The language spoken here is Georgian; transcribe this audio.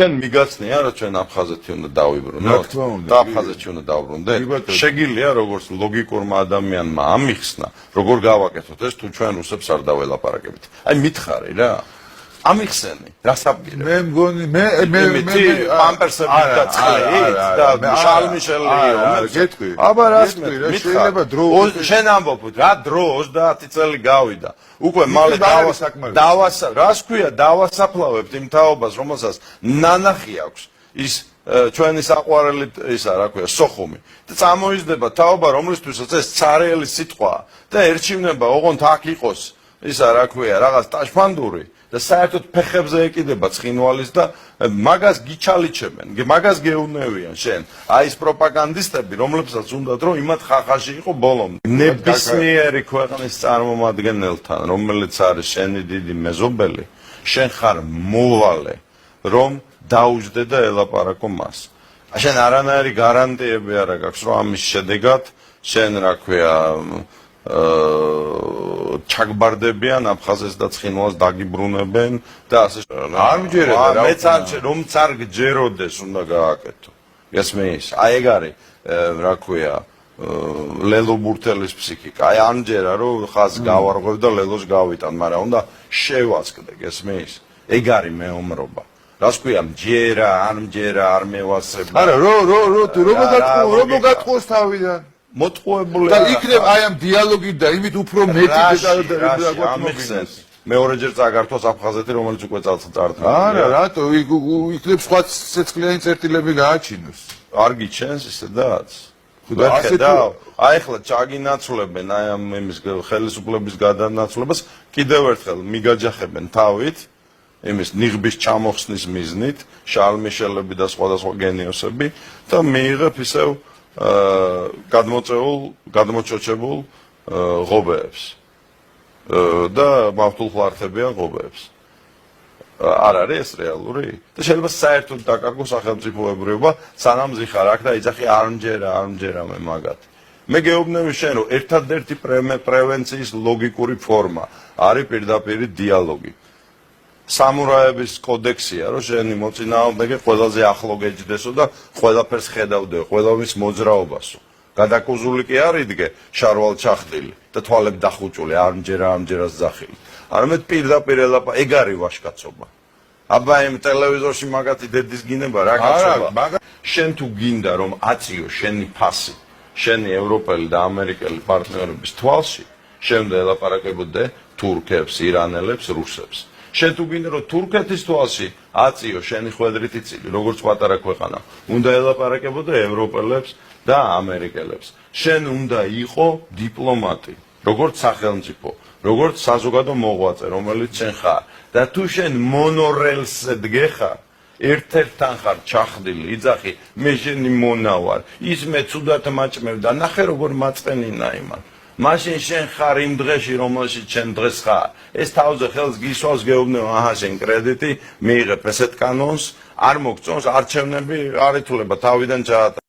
შენ მიგაცნია რა ჩვენ აფხაზეთი უნდა დავიბრუნოთ და აფხაზეთში უნდა დავბრუნდეთ შეგიძლია როგორც ლოგიკურმა ადამიანმა ამიხსნა როგორ გავაკეთოთ ეს თუ ჩვენ რუსებს არ დაველაპარაკებით აი მითხარი რა ამიხსენი რასაპირებ მე მგონი მე პამპერსები გაწყლით და შალმიშელი გეტყვი აბა რას შეიძლება დრო შენ ამბობ რა დრო 30 წელი გავიდა უკვე მალე რას ქვია დავასაფლავებთ იმ თაობას რომელსაც ნანახი აქვს ის ჩვენი საყვარელი ისა რა ქვია სოხუმი და წამოიზრდება თაობა რომლისთვისაც ეს ცარიელი სიტყვაა და ერჩივნება ოღონდ აქ იყოს ისა რა ქვია რაღაც ტაშფანდური და საერთოდ ფეხებზე ეკიდება ცხინვალის და მაგას გიჩალიჩებენ, მაგას გეუნევიან შენ. აი ეს პროპაგანდისტები, რომლებსაც უნდათ რომ იმათ ხახაში იყო ბოლომდე. ნებისმიერი ქვეყნის წარმომადგენელთან, რომელიც არის შენი დიდი მეზობელი, შენ ხარ მოვალე, რომ დაუჯდე და ელაპარაკო მას. შენ არანაირი გარანტიები არ აქვს, რომ ამის შედეგად შენ რა ქვია ჩაგბარდებიან აფხაზეთს და ცხინვალს დაგიბრუნებენ და ასე არ მჯერება რა მეც არ რომ წარ გჯეროდეს უნდა გააკეთო გესმის აი ეგ არის რა ქვია ლელო ბურთელის ფსიქიკა აი ამჯერა რომ ხაზ გავარღვევ და ლელოს გავიტან მაგრამ უნდა შევასკდე გესმის ეგ არის მეომრობა რას ქვია მჯერა არ მჯერა არ მევასებ არა რომ გატყუოს თავიდან მოტყუებული და იქნებ აი ამ დიალოგი და იმით უფრო მეტი ამიხსენს მეორეჯერ წაგართვას აფხაზეთი რომელიც უკვე წარდგა არა რატო იქნებ სხვა ცეცხლიანი წერტილები გააჩინოს არ გიჩენს ისედაც აი ახლა ჩაგინაცვლებენ აი ამ იმის ხელისუფლების გადანაცვლებას კიდევ ერთხელ მიგაჯახებენ თავით იმის ნიღბის ჩამოხსნის მიზნით შალმიშელები და სხვადასხვა გენიოსები და მიიღებ ისევ გადმოჭოჭებულ ღობეებს და მავთულხლართებიან ღობეებს. არ არის ეს რეალური? და შეიძლება საერთოდ დაკარგოს სახელმწიფოებრიობა, სანამ ზიხარ აქ და იძახი არ მჯერა მე მაგათ. მე გეუბნები შენ რომ ერთადერთი პრევენციის ლოგიკური ფორმა არის პირდაპირი დიალოგი. სამურაების კოდექსია, რომ შენი მოწინააღმდეგე ყველაზე ახლო გეჯდესო და ყველაფერს ხედავდეო, ყველამის მოძრაობასო. გადაკუზული კი არ იდგე შარვალ ჩახდილი და თვალები დახუჭული, არ მჯერა ზახილი. არამედ პირდაპირ ელაპარაკე, ეგ არის ვაჟკაცობა. აბა იმ ტელევიზორში მაგათი დედის გინება რა კაცობა. შენ თუ გინდა რომ აწიო შენი ფასი, შენი ევროპელი და ამერიკელი პარტნიორების თვალში, შენ უნდა ელაპარაკებოდე თურქებს, ირანელებს, რუსებს. შენ თუ გინდა რომ თურქეთის თვალში აწიო შენი ხვედრითი წილი როგორც პატარა ქვეყანა უნდა ელაპარაკებოდე ევროპელებს და ამერიკელებს შენ უნდა იყო დიპლომატი როგორც სახელმწიფო როგორც საზოგადო მოღვაწე რომელიც შენ ხარ და თუ შენ მონორელსზე დგეხარ ერთ-ერთთან ხარ ჩახდილი იძახი მე შენი მონა ვარ ის მე ცუდად მაჭმევ და ნახე როგორ მაწყენინა იმან მაშინ შენ ხარ იმ დღეში რომელშიც შენ დღეს ხარ ეს თავზე ხელს გისვავს გეუბნებ აჰა შენ კრედიტი მიიღებ ესეთ კანონს არ მოგწონს არჩევნები არ ითვლება თავიდან ჩაატარე